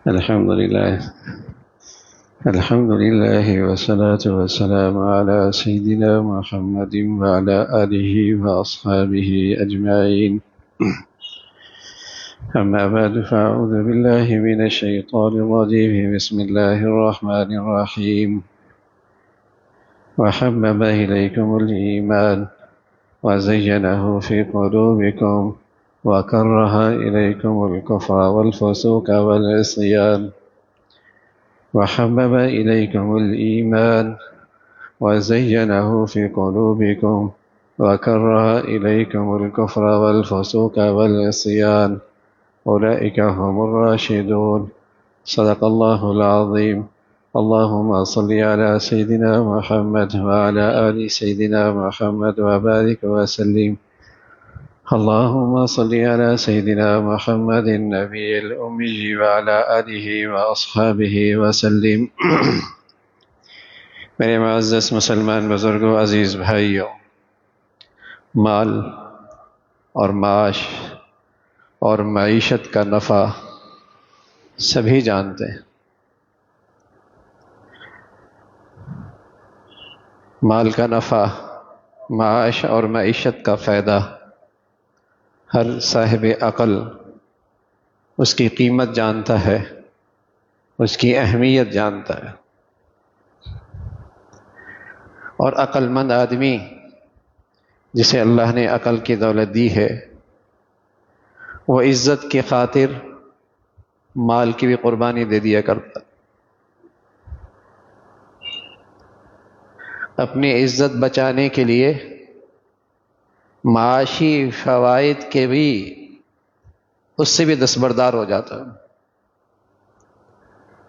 الحمد لله والصلاة والسلام على سيدنا محمد وعلى آله وأصحابه أجمعين. أما بعد فأعوذ بالله من الشيطان الرجيم. بسم الله الرحمن الرحيم. وحبب إليكم الإيمان وزينه في قلوبكم وكره إليكم الكفر والفسوق والعصيان. وحبب إليكم الإيمان وزينه في قلوبكم وكره إليكم الكفر والفسوق والعصيان. أولئك هم الراشدون. صدق الله العظيم. اللهم صل على سيدنا محمد وعلى آل سيدنا محمد وبارك وسلم. اللهم صل على سيدنا محمد النبي الأمي وعلى آله وأصحابه وسلم. میرے معزز مسلمان بزرگوں، عزیز بھائیوں، مال اور معاش اور معیشت کا نفع سبھی جانتے ہیں۔ مال کا نفع، معاش اور معیشت کا فائدہ ہر صاحب عقل اس کی قیمت جانتا ہے، اس کی اہمیت جانتا ہے، اور عقل مند آدمی جسے اللہ نے عقل کی دولت دی ہے، وہ عزت کی خاطر مال کی بھی قربانی دے دیا کرتا، اپنی عزت بچانے کے لیے معاشی فوائد کے بھی اس سے بھی دستبردار ہو جاتا ہے۔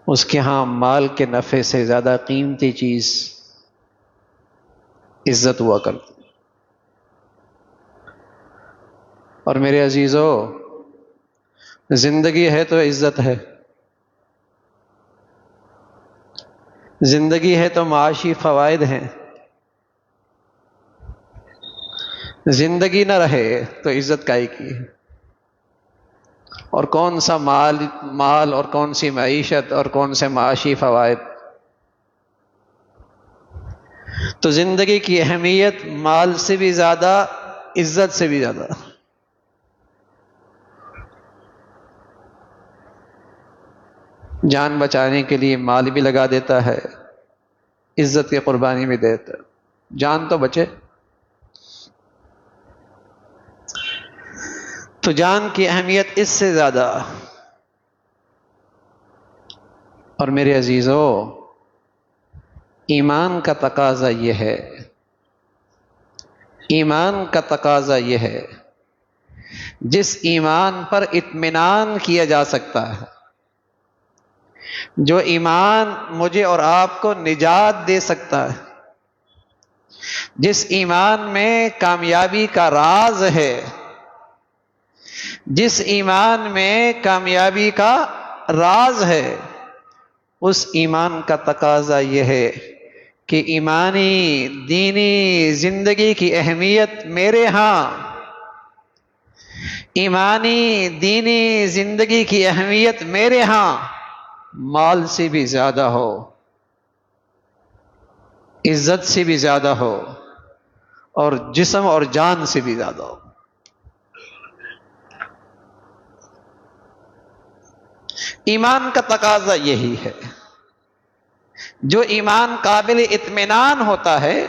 اس کے ہاں مال کے نفع سے زیادہ قیمتی چیز عزت ہوا کرتی۔ اور میرے عزیزو، زندگی ہے تو عزت ہے، زندگی ہے تو معاشی فوائد ہیں، زندگی نہ رہے تو عزت کائے کی، اور کون سا مال اور کون سی معیشت اور کون سے معاشی فوائد۔ تو زندگی کی اہمیت مال سے بھی زیادہ، عزت سے بھی زیادہ۔ جان بچانے کے لیے مال بھی لگا دیتا ہے، عزت کی قربانی بھی دیتا ہے، جان تو بچے۔ تو جان کی اہمیت اس سے زیادہ۔ اور میرے عزیزو، ایمان کا تقاضا یہ ہے، ایمان کا تقاضا یہ ہے، جس ایمان پر اطمینان کیا جا سکتا ہے، جو ایمان مجھے اور آپ کو نجات دے سکتا ہے، جس ایمان میں کامیابی کا راز ہے، جس ایمان میں کامیابی کا راز ہے، اس ایمان کا تقاضا یہ ہے کہ ایمانی دینی زندگی کی اہمیت میرے ہاں، ایمانی دینی زندگی کی اہمیت میرے ہاں مال سے بھی زیادہ ہو، عزت سے بھی زیادہ ہو، اور جسم اور جان سے بھی زیادہ ہو۔ ایمان کا تقاضا یہی ہے۔ جو ایمان قابل اطمینان ہوتا ہے،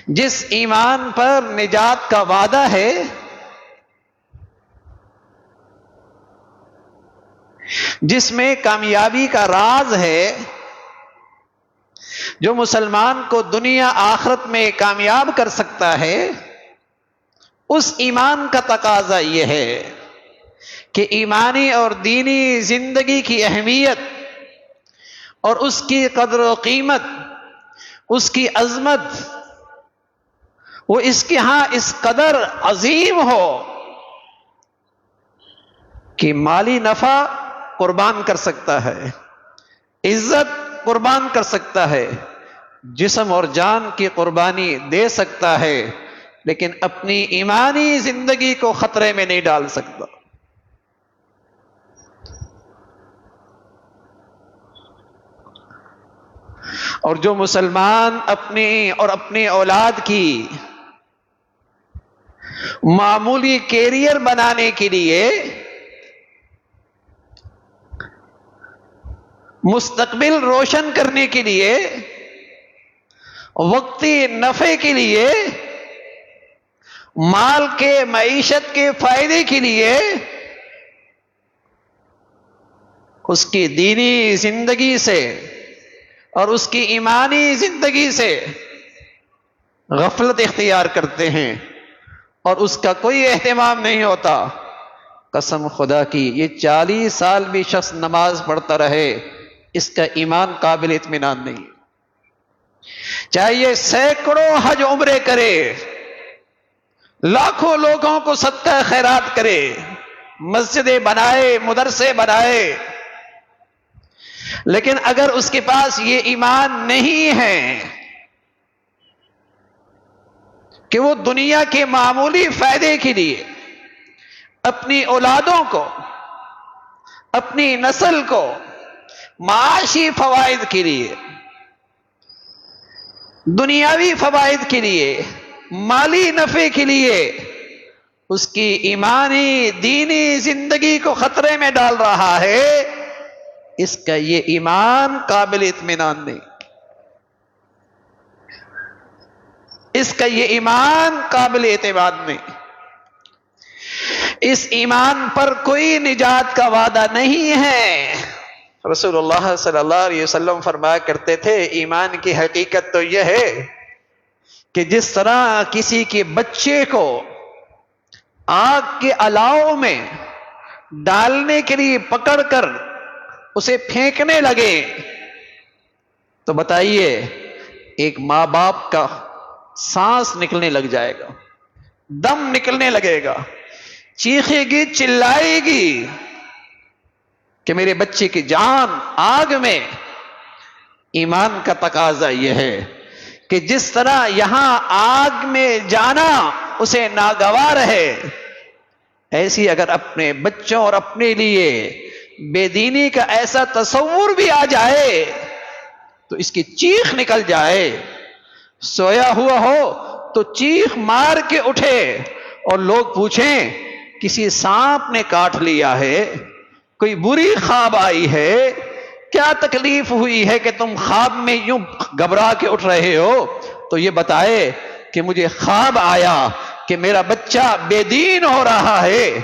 جس ایمان پر نجات کا وعدہ ہے، جس میں کامیابی کا راز ہے، جو مسلمان کو دنیا آخرت میں کامیاب کر سکتا ہے، اس ایمان کا تقاضا یہ ہے کہ ایمانی اور دینی زندگی کی اہمیت اور اس کی قدر و قیمت، اس کی عظمت، وہ اس کے ہاں اس قدر عظیم ہو کہ مالی نفع قربان کر سکتا ہے، عزت قربان کر سکتا ہے، جسم اور جان کی قربانی دے سکتا ہے، لیکن اپنی ایمانی زندگی کو خطرے میں نہیں ڈال سکتا۔ اور جو مسلمان اپنی اور اپنی اولاد کی معمولی کیریئر بنانے کے لیے، مستقبل روشن کرنے کے لیے، وقتی نفع کے لیے، مال کے معیشت کے فائدے کے لیے اس کی دینی زندگی سے اور اس کی ایمانی زندگی سے غفلت اختیار کرتے ہیں اور اس کا کوئی اہتمام نہیں ہوتا، قسم خدا کی یہ 40 سال بھی شخص نماز پڑھتا رہے، اس کا ایمان قابل اطمینان نہیں، چاہے یہ سینکڑوں حج عمرے کرے، لاکھوں لوگوں کو صدقہ خیرات کرے، مسجدیں بنائے، مدرسے بنائے، لیکن اگر اس کے پاس یہ ایمان نہیں ہے کہ وہ دنیا کے معمولی فائدے کے لیے اپنی اولادوں کو، اپنی نسل کو معاشی فوائد کے لیے، دنیاوی فوائد کے لیے، مالی نفع کے لیے اس کی ایمانی دینی زندگی کو خطرے میں ڈال رہا ہے، اس کا یہ ایمان قابل اطمینان نہیں، اس کا یہ ایمان قابل اعتماد نہیں، اس ایمان پر کوئی نجات کا وعدہ نہیں ہے۔ رسول اللہ صلی اللہ علیہ وسلم فرمایا کرتے تھے ایمان کی حقیقت تو یہ ہے کہ جس طرح کسی کے بچے کو آگ کے الاؤ میں ڈالنے کے لیے پکڑ کر اسے پھینکنے لگے، تو بتائیے ایک ماں باپ کا سانس نکلنے لگ جائے گا، دم نکلنے لگے گا، چیخے گی، چلائے گی کہ میرے بچے کی جان آگ میں۔ ایمان کا تقاضا یہ ہے کہ جس طرح یہاں آگ میں جانا اسے ناگوار ہے، ایسی اگر اپنے بچوں اور اپنے لیے بے دینی کا ایسا تصور بھی آ جائے تو اس کی چیخ نکل جائے، سویا ہوا ہو تو چیخ مار کے اٹھے اور لوگ پوچھیں کسی سانپ نے کاٹ لیا ہے، کوئی بری خواب آئی ہے، کیا تکلیف ہوئی ہے کہ تم خواب میں یوں گھبرا کے اٹھ رہے ہو، تو یہ بتائے کہ مجھے خواب آیا کہ میرا بچہ بے دین ہو رہا ہے،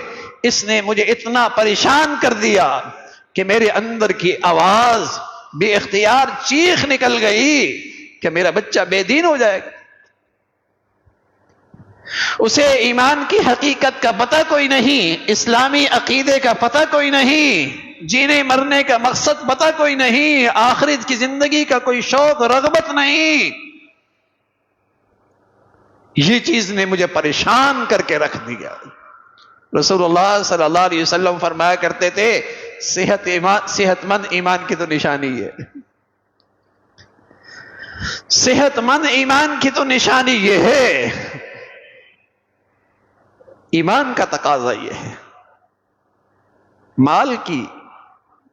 اس نے مجھے اتنا پریشان کر دیا کہ میرے اندر کی آواز بے اختیار چیخ نکل گئی کہ میرا بچہ بے دین ہو جائے گا۔ اسے ایمان کی حقیقت کا پتہ کوئی نہیں، اسلامی عقیدے کا پتہ کوئی نہیں، جینے مرنے کا مقصد پتہ کوئی نہیں، آخرت کی زندگی کا کوئی شوق رغبت نہیں۔ یہ چیز نے مجھے پریشان کر کے رکھ دیا۔ رسول اللہ صلی اللہ علیہ وسلم فرمایا کرتے تھے صحت مند ایمان کی تو نشانی ہے، صحت مند ایمان کی تو نشانی یہ ہے، ایمان کا تقاضا یہ ہے، مال کی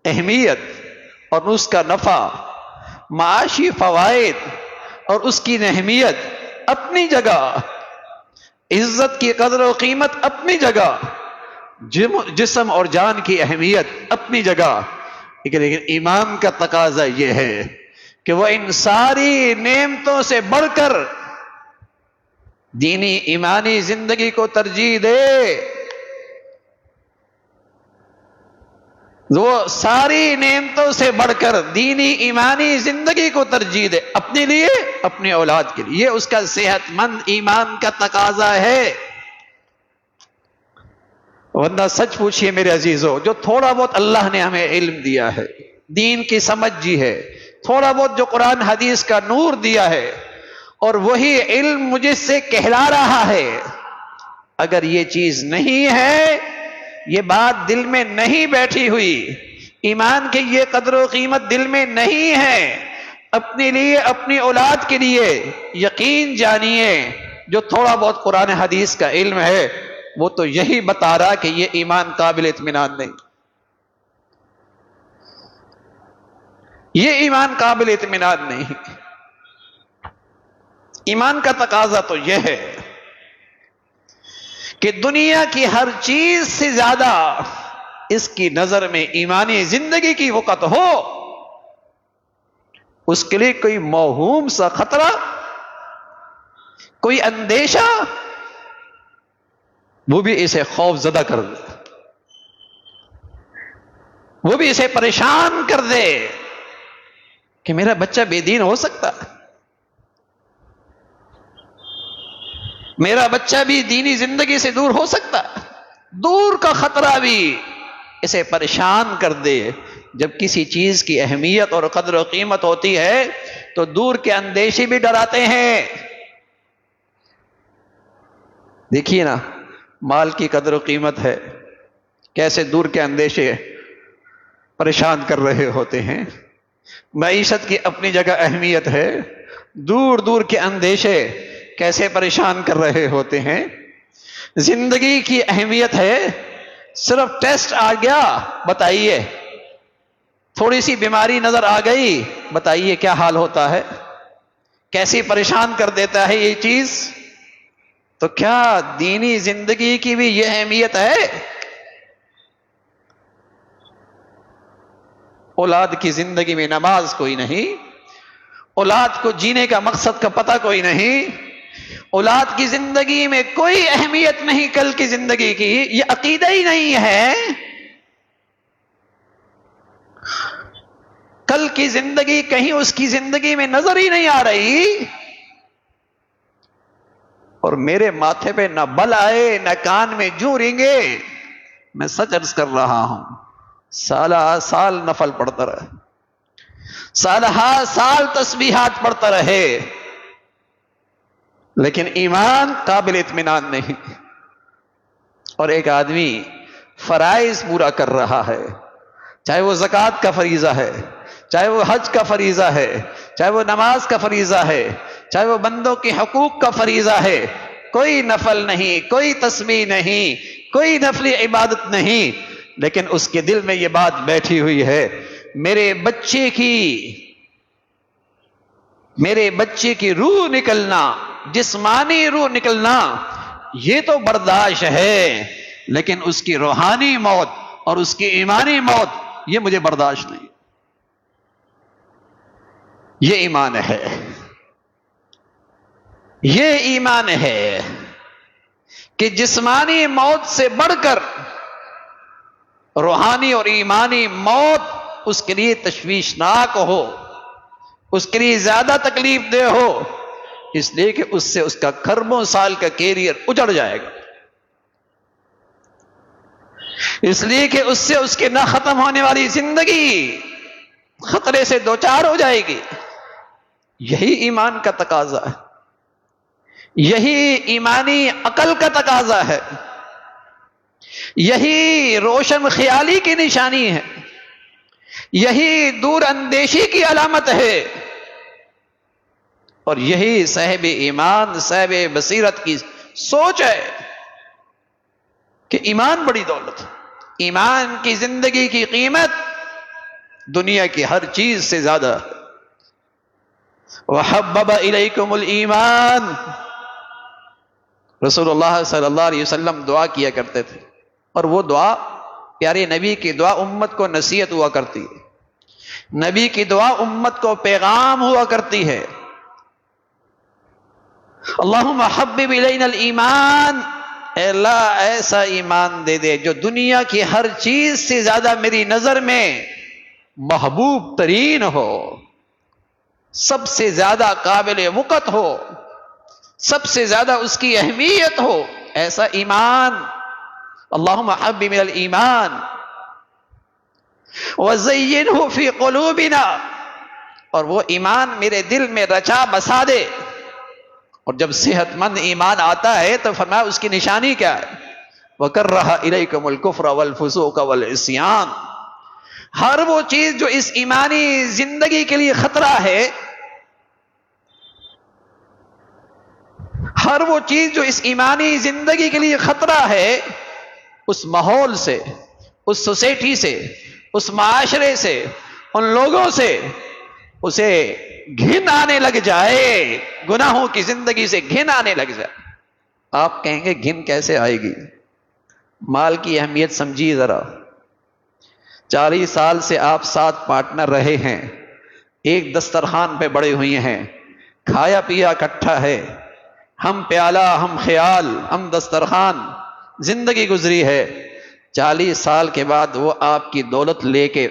اہمیت اور اس کا نفع، معاشی فوائد اور اس کی اہمیت اپنی جگہ، عزت کی قدر و قیمت اپنی جگہ، جسم اور جان کی اہمیت اپنی جگہ، لیکن ایمان کا تقاضا یہ ہے کہ وہ ان ساری نعمتوں سے بڑھ کر دینی ایمانی زندگی کو ترجیح دے، وہ ساری نعمتوں سے بڑھ کر دینی ایمانی زندگی کو ترجیح دے، اپنے لیے، اپنی اولاد کے لیے۔ یہ اس کا صحت مند ایمان کا تقاضا ہے۔ ورنہ سچ پوچھئے میرے عزیزو، جو تھوڑا بہت اللہ نے ہمیں علم دیا ہے، دین کی سمجھ جی ہے، تھوڑا بہت جو قرآن حدیث کا نور دیا ہے، اور وہی علم مجھ سے کہلا رہا ہے، اگر یہ چیز نہیں ہے، یہ بات دل میں نہیں بیٹھی ہوئی، ایمان کی یہ قدر و قیمت دل میں نہیں ہے، اپنے لیے، اپنی اولاد کے لیے یقین جانیے جو تھوڑا بہت قرآن حدیث کا علم ہے وہ تو یہی بتا رہا کہ یہ ایمان قابل اطمینان نہیں، یہ ایمان قابل اطمینان نہیں۔ ایمان کا تقاضا تو یہ ہے کہ دنیا کی ہر چیز سے زیادہ اس کی نظر میں ایمانی زندگی کی وقت ہو، اس کے لیے کوئی موہوم سا خطرہ، کوئی اندیشہ، وہ بھی اسے خوف زدہ کر دے، وہ بھی اسے پریشان کر دے کہ میرا بچہ بے دین ہو سکتا ہے، میرا بچہ بھی دینی زندگی سے دور ہو سکتا ہے۔ دور کا خطرہ بھی اسے پریشان کر دے۔ جب کسی چیز کی اہمیت اور قدر و قیمت ہوتی ہے تو دور کے اندیشے بھی ڈراتے ہیں۔ دیکھیے نا، مال کی قدر و قیمت ہے، کیسے دور کے اندیشے پریشان کر رہے ہوتے ہیں۔ معیشت کی اپنی جگہ اہمیت ہے، دور دور کے اندیشے کیسے پریشان کر رہے ہوتے ہیں۔ زندگی کی اہمیت ہے، صرف ٹیسٹ آ گیا، بتائیے، تھوڑی سی بیماری نظر آ گئی، بتائیے کیا حال ہوتا ہے، کیسی پریشان کر دیتا ہے یہ چیز۔ تو کیا دینی زندگی کی بھی یہ اہمیت ہے؟ اولاد کی زندگی میں نماز کوئی نہیں، اولاد کو جینے کا مقصد کا پتہ کوئی نہیں، اولاد کی زندگی میں کوئی اہمیت نہیں کل کی زندگی کی، یہ عقیدہ ہی نہیں ہے۔ کل کی زندگی کہیں اس کی زندگی میں نظر ہی نہیں آ رہی، اور میرے ماتھے پہ نہ بل آئے نہ کان میں جوں رینگے، میں سچ عرض کر رہا ہوں، سالہ سال نفل پڑھتا رہے، سالہ سال تسبیحات پڑھتا رہے، لیکن ایمان قابل اطمینان نہیں۔ اور ایک آدمی فرائض پورا کر رہا ہے، چاہے وہ زکوٰۃ کا فریضہ ہے، چاہے وہ حج کا فریضہ ہے، چاہے وہ نماز کا فریضہ ہے، چاہے وہ بندوں کے حقوق کا فریضہ ہے، کوئی نفل نہیں، کوئی تسبیح نہیں، کوئی نفلی عبادت نہیں، لیکن اس کے دل میں یہ بات بیٹھی ہوئی ہے، میرے بچے کی روح نکلنا، جسمانی روح نکلنا، یہ تو برداشت ہے، لیکن اس کی روحانی موت اور اس کی ایمانی موت یہ مجھے برداشت نہیں۔ یہ ایمان ہے، یہ ایمان ہے کہ جسمانی موت سے بڑھ کر روحانی اور ایمانی موت اس کے لیے تشویشناک ہو، اس کے لیے زیادہ تکلیف دہ ہو، اس لیے کہ اس سے اس کا کروڑوں سال کا کیریئر اجڑ جائے گا، اس لیے کہ اس سے اس کے نہ ختم ہونے والی زندگی خطرے سے دوچار ہو جائے گی۔ یہی ایمان کا تقاضا ہے، یہی ایمانی عقل کا تقاضا ہے، یہی روشن خیالی کی نشانی ہے، یہی دور اندیشی کی علامت ہے، اور یہی صاحب ایمان صاحب بصیرت کی سوچ ہے کہ ایمان بڑی دولت، ایمان کی زندگی کی قیمت دنیا کی ہر چیز سے زیادہ ہے۔ وَحَبَّبَ إِلَيْكُمُ الْإِيمَانِ، رسول اللہ صلی اللہ علیہ وسلم دعا کیا کرتے تھے، اور وہ دعا پیارے نبی کی دعا امت کو نصیحت ہوا کرتی ہے، نبی کی دعا امت کو پیغام ہوا کرتی ہے۔ اللہم حبب الینا الایمان، اے اللہ ایسا ایمان دے دے جو دنیا کی ہر چیز سے زیادہ میری نظر میں محبوب ترین ہو، سب سے زیادہ قابل وقت ہو، سب سے زیادہ اس کی اہمیت ہو، ایسا ایمان۔ اللہم حبب من الایمان وزینہ فی قلوبنا، اور وہ ایمان میرے دل میں رچا بسا دے۔ اور جب صحت مند ایمان آتا ہے تو فرمایا اس کی نشانی کیا ہے؟ وَكَرَّهَ إِلَيْكُمُ الْكُفْرَ وَالْفُسُوقَ وَالْعِصْيَانَ، ہر وہ چیز جو اس ایمانی زندگی کے لیے خطرہ ہے، ہر وہ چیز جو اس ایمانی زندگی کے لیے خطرہ ہے، اس ماحول سے، اس سوسائٹی سے، اس معاشرے سے، ان لوگوں سے اسے گھن آنے لگ جائے، گناہوں کی زندگی سے گھن آنے لگ جائے، آپ کہیں گے گھن کیسے آئے گی؟ مال کی اہمیت سمجھیے ذرا۔ 40 سال سے آپ ساتھ پارٹنر رہے ہیں، ایک دسترخوان پہ بڑے ہوئے ہیں، کھایا پیا اکٹھا ہے، ہم پیالہ ہم خیال ہم دسترخوان، زندگی گزری ہے۔ 40 سال کے بعد وہ آپ کی دولت لے کے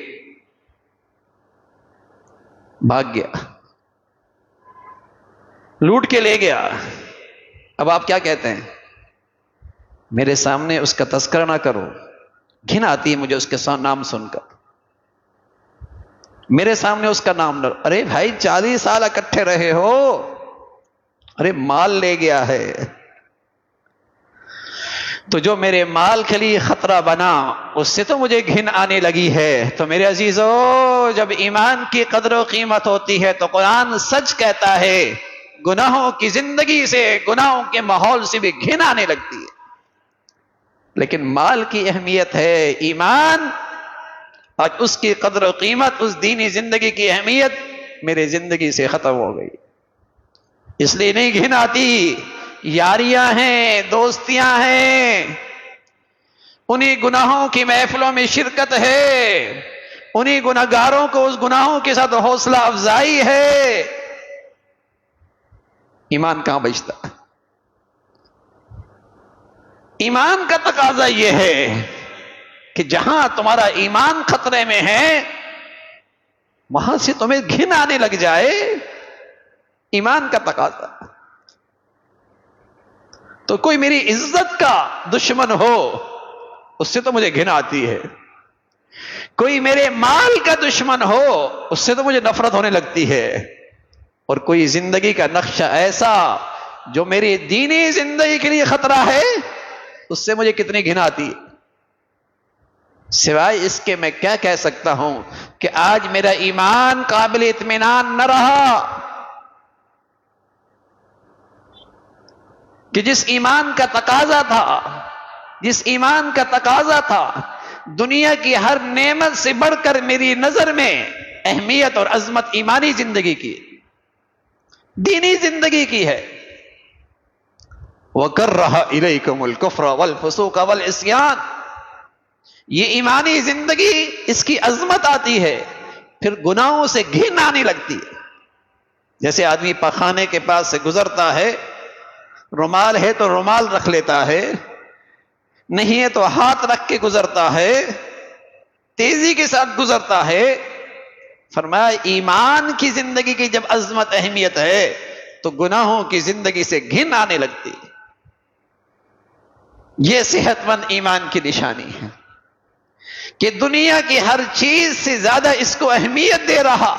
بھاگ گیا، لوٹ کے لے گیا۔ اب آپ کیا کہتے ہیں؟ میرے سامنے اس کا تذکرہ نہ کرو، گھن آتی ہے مجھے اس کے نام سن کر، میرے سامنے اس کا نام نہ۔ ارے بھائی 40 سال اکٹھے رہے ہو، ارے مال لے گیا ہے، تو جو میرے مال کے لیے خطرہ بنا اس سے تو مجھے گھن آنے لگی ہے۔ تو میرے عزیزو، جب ایمان کی قدر و قیمت ہوتی ہے تو قرآن سچ کہتا ہے، گناہوں کی زندگی سے، گناہوں کے ماحول سے بھی گھن آنے لگتی ہے۔ لیکن مال کی اہمیت ہے، ایمان اور اس کی قدر و قیمت، اس دینی زندگی کی اہمیت میرے زندگی سے ختم ہو گئی، اس لیے نہیں گھن آتی۔ یاریاں ہیں، دوستیاں ہیں، انہی گناہوں کی محفلوں میں شرکت ہے، انہی گناہگاروں کو اس گناہوں کے ساتھ حوصلہ افزائی ہے، ایمان کہاں بچتا؟ ایمان کا تقاضا یہ ہے کہ جہاں تمہارا ایمان خطرے میں ہے وہاں سے تمہیں گھن آنے لگ جائے، ایمان کا تقاضا۔ تو کوئی میری عزت کا دشمن ہو اس سے تو مجھے گھن آتی ہے، کوئی میرے مال کا دشمن ہو اس سے تو مجھے نفرت ہونے لگتی ہے، اور کوئی زندگی کا نقشہ ایسا جو میری دینی زندگی کے لیے خطرہ ہے اس سے مجھے کتنی گھن آتی ہے۔ سوائے اس کے میں کیا کہہ سکتا ہوں کہ آج میرا ایمان قابل اطمینان نہ رہا، کہ جس ایمان کا تقاضا تھا، جس ایمان کا تقاضا تھا، دنیا کی ہر نعمت سے بڑھ کر میری نظر میں اہمیت اور عظمت ایمانی زندگی کی، دینی زندگی کی ہے۔ وَكَرَّهَ إِلَيْكُمُ الْكُفْرَ وَالْفُسُوقَ وَالْعِصْيَانَ، یہ ایمانی زندگی، اس کی عظمت آتی ہے، پھر گناہوں سے گھن آنے لگتی ہے۔ جیسے آدمی پخانے کے پاس سے گزرتا ہے، رومال ہے تو رومال رکھ لیتا ہے، نہیں ہے تو ہاتھ رکھ کے گزرتا ہے، تیزی کے ساتھ گزرتا ہے۔ فرمایا ایمان کی زندگی کی جب عظمت اہمیت ہے تو گناہوں کی زندگی سے گھن آنے لگتی ہے۔ یہ صحت مند ایمان کی نشانی ہے کہ دنیا کی ہر چیز سے زیادہ اس کو اہمیت دے رہا۔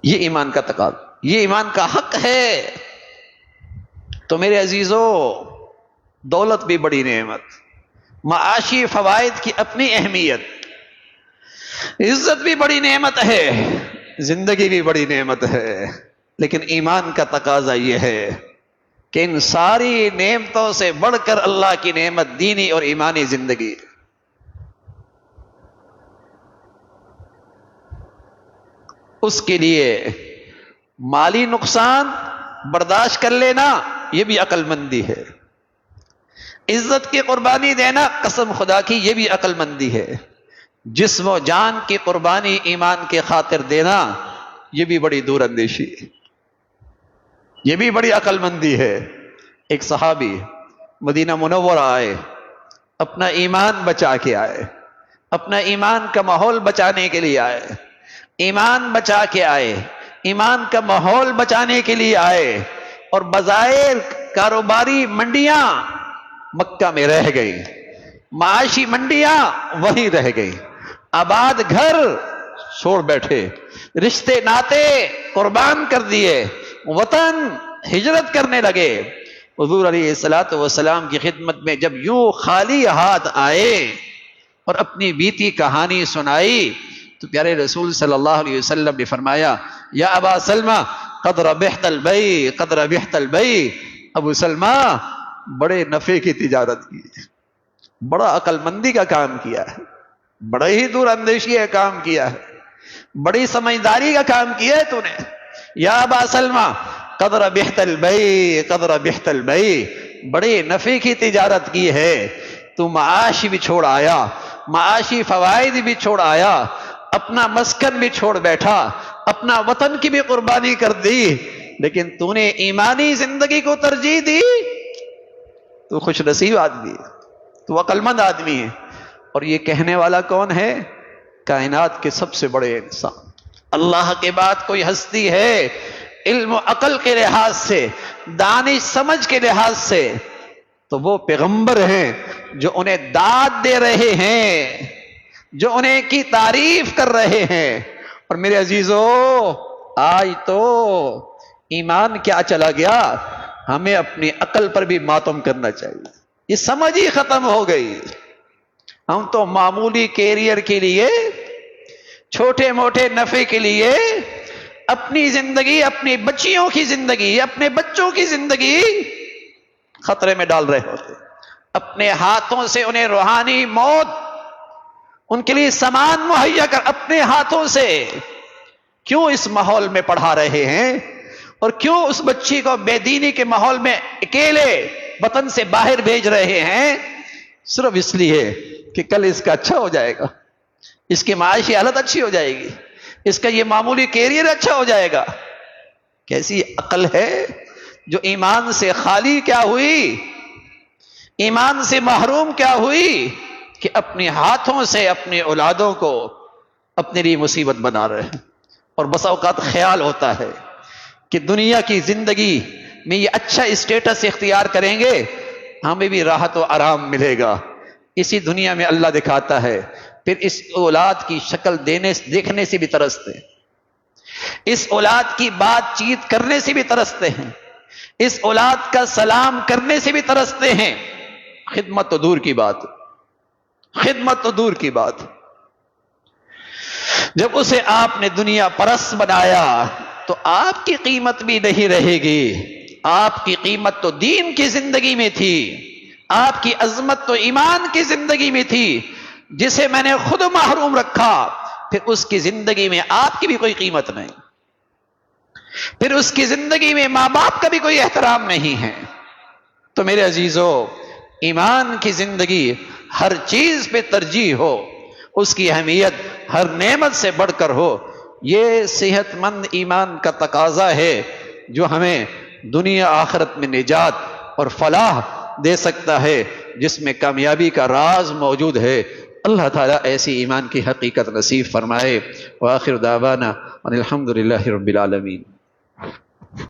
یہ ایمان کا تقاضا، یہ ایمان کا حق ہے۔ تو میرے عزیزو، دولت بھی بڑی نعمت، معاشی فوائد کی اپنی اہمیت، عزت بھی بڑی نعمت ہے، زندگی بھی بڑی نعمت ہے، لیکن ایمان کا تقاضا یہ ہے کہ ان ساری نعمتوں سے بڑھ کر اللہ کی نعمت دینی اور ایمانی زندگی، اس کے لیے مالی نقصان برداشت کر لینا یہ بھی عقل مندی ہے، عزت کی قربانی دینا قسم خدا کی یہ بھی عقل مندی ہے، جسم و جان کی قربانی ایمان کے خاطر دینا یہ بھی بڑی دور اندیشی ہے، یہ بھی بڑی عقل مندی ہے۔ ایک صحابی مدینہ منورہ آئے، اپنا ایمان بچا کے آئے، اپنا ایمان کا ماحول بچانے کے لیے آئے، ایمان بچا کے آئے، ایمان کا ماحول بچانے کے لیے آئے، اور بظاہر کاروباری منڈیاں مکہ میں رہ گئی، معاشی منڈیاں وہیں رہ گئی، آباد گھر چھوڑ بیٹھے، رشتے ناتے قربان کر دیے، وطن ہجرت کرنے لگے۔ حضور علیہ الصلوۃ والسلام کی خدمت میں جب یوں خالی ہاتھ آئے اور اپنی بیتی کہانی سنائی تو پیارے رسول صلی اللہ علیہ وسلم نے فرمایا، یا ابا سلمہ قد ربحت البیع، قد ربحت البیع، ابو سلمہ بڑے نفع کی تجارت کی، بڑا عقل مندی کا کام کیا ہے۔ بڑے ہی دور اندیشی کا کام کیا ہے، بڑی سمجھداری کا کام کیا ہے تو نے۔ یا ابا سلمہ قد ربحت البیع قد ربحت البیع، بڑے نفع کی تجارت کی ہے، تو معاش بھی چھوڑ آیا، معاشی فوائد بھی چھوڑ آیا، اپنا مسکن بھی چھوڑ بیٹھا، اپنا وطن کی بھی قربانی کر دی، لیکن تو نے ایمانی زندگی کو ترجیح دی۔ تو خوش نصیب آدمی ہے، تو عقل مند آدمی ہے۔ اور یہ کہنے والا کون ہے؟ کائنات کے سب سے بڑے انسان، اللہ کے بعد کوئی ہستی ہے علم و عقل کے لحاظ سے، دانش سمجھ کے لحاظ سے، تو وہ پیغمبر ہیں جو انہیں داد دے رہے ہیں، جو انہیں کی تعریف کر رہے ہیں۔ اور میرے عزیزو، آج تو ایمان کیا چلا گیا، ہمیں اپنی عقل پر بھی ماتم کرنا چاہیے، یہ سمجھ ہی ختم ہو گئی۔ ہم تو معمولی کیریئر کے لیے، چھوٹے موٹے نفع کے لیے اپنی زندگی، اپنی بچیوں کی زندگی، اپنے بچوں کی زندگی خطرے میں ڈال رہے ہوتے، اپنے ہاتھوں سے انہیں روحانی موت، ان کے لیے سامان مہیا کر اپنے ہاتھوں سے کیوں اس ماحول میں پڑھا رہے ہیں، اور کیوں اس بچی کو بے دینی کے ماحول میں اکیلے وطن سے باہر بھیج رہے ہیں؟ صرف اس لیے کہ کل اس کا اچھا ہو جائے گا، اس کی معاشی حالت اچھی ہو جائے گی، اس کا یہ معمولی کیریئر اچھا ہو جائے گا۔ کیسی عقل ہے جو ایمان سے خالی کیا ہوئی، ایمان سے محروم کیا ہوئی، کہ اپنے ہاتھوں سے اپنی اولادوں کو اپنے لیے مصیبت بنا رہے ہیں۔ اور بس اوقات خیال ہوتا ہے کہ دنیا کی زندگی میں یہ اچھا اسٹیٹس اختیار کریں گے، ہمیں بھی راحت و آرام ملے گا، اسی دنیا میں اللہ دکھاتا ہے، پھر اس اولاد کی شکل دیکھنے سے بھی ترستے ہیں، اس اولاد کی بات چیت کرنے سے بھی ترستے ہیں، اس اولاد کا سلام کرنے سے بھی ترستے ہیں۔ خدمت تو دور کی بات، خدمت تو دور کی بات، جب اسے آپ نے دنیا پرست بنایا تو آپ کی قیمت بھی نہیں رہے گی، آپ کی قیمت تو دین کی زندگی میں تھی، آپ کی عظمت تو ایمان کی زندگی میں تھی۔ جسے میں نے خود محروم رکھا، پھر اس کی زندگی میں آپ کی بھی کوئی قیمت نہیں، پھر اس کی زندگی میں ماں باپ کا بھی کوئی احترام نہیں ہے۔ تو میرے عزیزو، ایمان کی زندگی ہر چیز پہ ترجیح ہو، اس کی اہمیت ہر نعمت سے بڑھ کر ہو، یہ صحت مند ایمان کا تقاضا ہے جو ہمیں دنیا آخرت میں نجات اور فلاح دے سکتا ہے، جس میں کامیابی کا راز موجود ہے۔ اللہ تعالیٰ ایسی ایمان کی حقیقت نصیب فرمائے۔ وآخر دعوانا ان الحمد للہ رب العالمین۔